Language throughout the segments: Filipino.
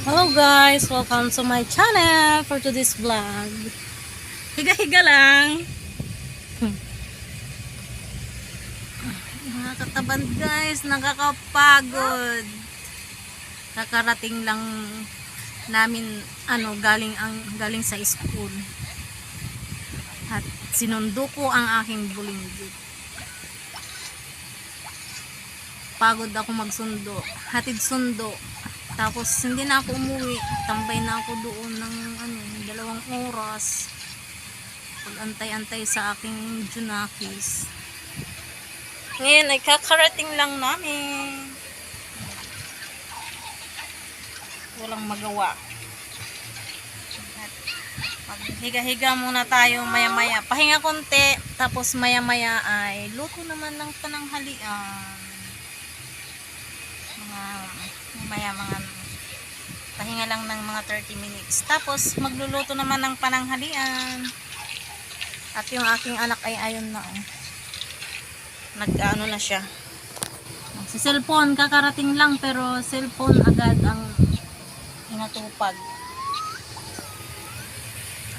Hello guys, welcome to my channel for today's vlog. Higa-higa lang. Mga kataband guys, nakakapagod. Kakarating lang namin galing sa school. At sinundo ko ang aking bulinggit. Pagod ako magsundo, hatid sundo. Tapos hindi na ako umuwi, tambay na ako doon ng 2 oras. Pag-antay-antay sa aking Junakis. Ngayon ay kakarating lang namin. Walang magawa. Higa-higa muna tayo maya-maya. Pahinga konti, tapos maya-maya ay luto naman ng pananghalian. Mga pahinga lang ng mga 30 minutes. Tapos magluluto naman ng pananghalian. At yung aking anak ay ayun na. Nag-ano na siya. Si cellphone kakarating lang pero cellphone agad ang inatupag.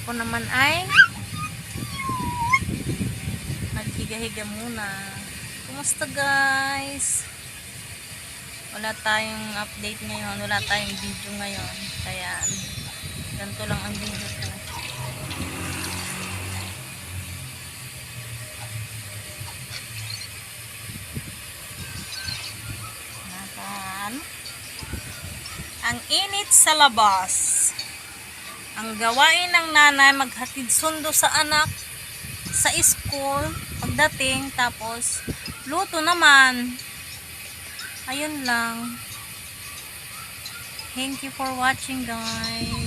Ako naman ay naghiga-higa muna. Kumusta guys? Wala tayong update ngayon, wala tayong video ngayon, kaya ganito lang ang video ko. Ang init sa labas. Ang gawain ng nanay, maghatid sundo sa anak sa school pagdating, tapos luto naman. Ayun lang. Thank you for watching guys.